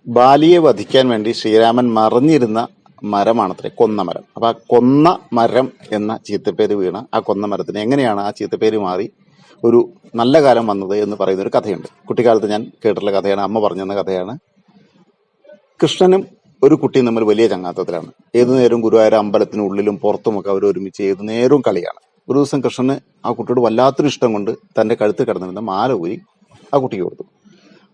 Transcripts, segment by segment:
ബാലിയെ വധിക്കാൻ വേണ്ടി ശ്രീരാമൻ മറിഞ്ഞിരുന്ന മരമാണത്രേ കൊന്നമരം. അപ്പൊ ആ കൊന്ന മരം എന്ന ചീത്തപ്പേര് വീണ ആ കൊന്ന മരത്തിന് എങ്ങനെയാണ് ആ ചീത്തപ്പേര് മാറി ഒരു നല്ല കാലം വന്നത് എന്ന് പറയുന്ന ഒരു കഥയുണ്ട്. കുട്ടിക്കാലത്ത് ഞാൻ കേട്ടിട്ടുള്ള കഥയാണ്, അമ്മ പറഞ്ഞു തന്ന കഥയാണ്. കൃഷ്ണനും ഒരു കുട്ടിയും തമ്മിൽ വലിയ ചങ്ങാത്തത്തിലാണ്. ഏതു നേരവും ഗുരുവായൂർ അമ്പലത്തിനുള്ളിലും പുറത്തുമൊക്കെ അവർ ഒരുമിച്ച് ഏതു നേരവും കളിയാണ്. ഒരു ദിവസം കൃഷ്ണന് ആ കുട്ടിയോട് വല്ലാത്തൊരു ഇഷ്ടം കൊണ്ട് തന്റെ കഴുത്ത് കിടന്നിരുന്ന മാല ഊരി ആ കുട്ടിക്ക് കൊടുത്തു.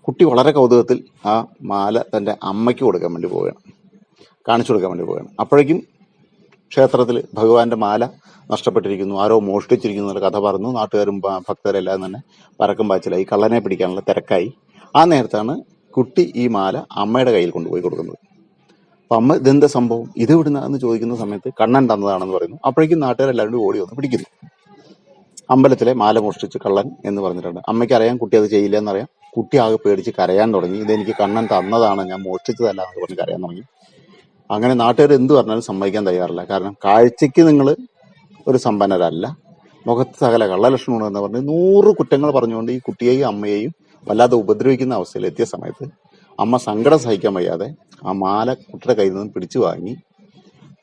കുട്ടി വളരെ കൗതുകത്തിൽ ആ മാല തന്റെ അമ്മയ്ക്ക് കൊടുക്കാൻ വേണ്ടി പോവുകയാണ്, കാണിച്ചു കൊടുക്കാൻ വേണ്ടി പോവുകയാണ്. അപ്പോഴേക്കും ക്ഷേത്രത്തിൽ ഭഗവാന്റെ മാല നഷ്ടപ്പെട്ടിരിക്കുന്നു, ആരോ മോഷ്ടിച്ചിരിക്കുന്നു എന്നുള്ള കഥ പറഞ്ഞു. നാട്ടുകാരും ഭക്തരെല്ലാം തന്നെ പരക്കം പാച്ചിലായി, കള്ളനെ പിടിക്കാനുള്ള തിരക്കായി. ആ നേരത്താണ് കുട്ടി ഈ മാല അമ്മയുടെ കയ്യിൽ കൊണ്ടുപോയി കൊടുക്കുന്നത്. അപ്പൊ അമ്മ ഇതെന്താ സംഭവം, ഇത് എവിടുന്നാന്ന് ചോദിക്കുന്ന സമയത്ത് കണ്ണൻ തന്നതാണെന്ന് പറയുന്നു. അപ്പോഴേക്കും നാട്ടുകാരെല്ലാവരും കൂടി ഓടി വന്ന് പിടിക്കുന്നു. അമ്പലത്തിലെ മാല മോഷ്ടിച്ച് കള്ളൻ എന്ന് പറഞ്ഞിട്ടുണ്ട്. അമ്മയ്ക്ക് അറിയാം കുട്ടി അത് ചെയ്യില്ല എന്നറിയാം. കുട്ടി ആകെ പേടിച്ച് കരയാൻ തുടങ്ങി. ഇതെനിക്ക് കണ്ണൻ തന്നതാണ്, ഞാൻ മോഷ്ടിച്ചതല്ല എന്ന് പറഞ്ഞ് കരയാൻ തുടങ്ങി. അങ്ങനെ നാട്ടുകാർ എന്ത് പറഞ്ഞാലും സമ്മതിക്കാൻ തയ്യാറില്ല. കാരണം കാഴ്ചയ്ക്ക് നിങ്ങൾ ഒരു സമ്പന്നരല്ല, മുഖത്ത് സകല കള്ളലക്ഷണമാണ് എന്ന് പറഞ്ഞ് 100 കുറ്റങ്ങൾ പറഞ്ഞുകൊണ്ട് ഈ കുട്ടിയെയും അമ്മയെയും വല്ലാതെ ഉപദ്രവിക്കുന്ന അവസ്ഥയിൽ എത്തിയ സമയത്ത് അമ്മ സങ്കടം സഹിക്കാൻ വയ്യാതെ ആ മാല കുട്ടിയുടെ കയ്യിൽ നിന്നും പിടിച്ചു വാങ്ങി,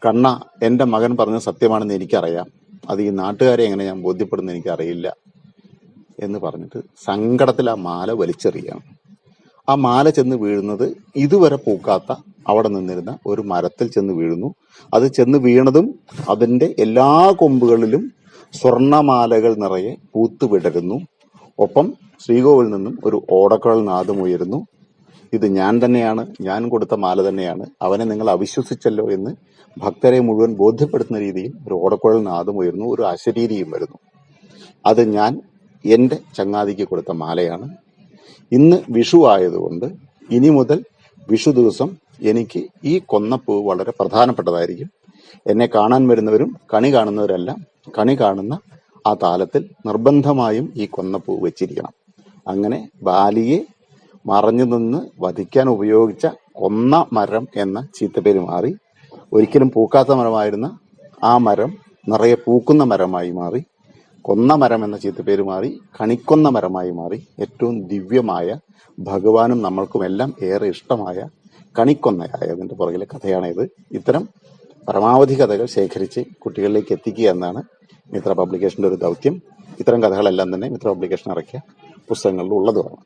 കണ്ണ, എന്റെ മകൻ പറഞ്ഞത് സത്യമാണെന്ന് എനിക്കറിയാം, അത് ഈ നാട്ടുകാരെ എങ്ങനെ ഞാൻ ബോധ്യപ്പെടുന്ന എനിക്കറിയില്ല എന്ന് പറഞ്ഞിട്ട് സങ്കടത്തിൽ ആ മാല വലിച്ചെറിയാണ്. ആ മാല ചെന്ന് വീഴുന്നത് ഇതുവരെ പൂക്കാത്ത അവിടെ നിന്നിരുന്ന ഒരു മരത്തിൽ ചെന്ന് വീഴുന്നു. അത് ചെന്ന് വീണതും അതിന്റെ എല്ലാ കൊമ്പുകളിലും സ്വർണമാലകൾ നിറയെ പൂത്തു വിടരുന്നു. ഒപ്പം ശ്രീകോവിൽ നിന്നും ഒരു ഓടക്കുഴൽ നാദം ഉയരുന്നു. ഇത് ഞാൻ തന്നെയാണ്, ഞാൻ കൊടുത്ത മാല തന്നെയാണ്, അവനെ നിങ്ങൾ അവിശ്വസിച്ചല്ലോ എന്ന് ഭക്തരെ മുഴുവൻ ബോധ്യപ്പെടുത്തുന്ന രീതിയിൽ ഒരു ഓടക്കുഴൽ നാദം ഉയരുന്നു. ഒരു അശരീരിയും വരുന്നു. അത് ഞാൻ എന്റെ ചങ്ങാതിക്ക് കൊടുത്ത മാലയാണ്. ഇന്ന് വിഷു ആയതുകൊണ്ട് ഇനി മുതൽ വിഷു ദിവസം എനിക്ക് ഈ കൊന്നപ്പൂ വളരെ പ്രധാനപ്പെട്ടതായിരിക്കും. എന്നെ കാണാൻ വരുന്നവരും കണി കാണുന്നവരെല്ലാം കണി കാണുന്ന ആ താലത്തിൽ നിർബന്ധമായും ഈ കൊന്നപ്പൂ വെച്ചിരിക്കണം. അങ്ങനെ ബാലിയെ മറഞ്ഞു നിന്ന് വധിക്കാൻ ഉപയോഗിച്ച കൊന്ന മരം എന്ന ചീത്തപ്പേര് മാറി. ഒരിക്കലും പൂക്കാത്ത മരമായിരുന്ന ആ മരം നിറയെ പൂക്കുന്ന മരമായി മാറി. കൊന്ന മരം എന്ന ചീത്തപ്പേര് മാറി കണിക്കൊന്ന മരമായി മാറി. ഏറ്റവും ദിവ്യമായ, ഭഗവാനും നമ്മൾക്കുമെല്ലാം ഏറെ ഇഷ്ടമായ കണിക്കൊന്നയായതിന്റെ പുറകിലെ കഥയാണിത്. ഇത്തരം പരമാവധി കഥകൾ ശേഖരിച്ച് കുട്ടികളിലേക്ക് എത്തിക്കുക എന്നാണ് മിത്ര പബ്ലിക്കേഷന്റെ ഒരു ദൗത്യം. ഇത്തരം കഥകളെല്ലാം തന്നെ മിത്ര പബ്ലിക്കേഷൻ ഇറക്കിയ പുസ്തകങ്ങളിൽ ഉള്ളതുമാണ്.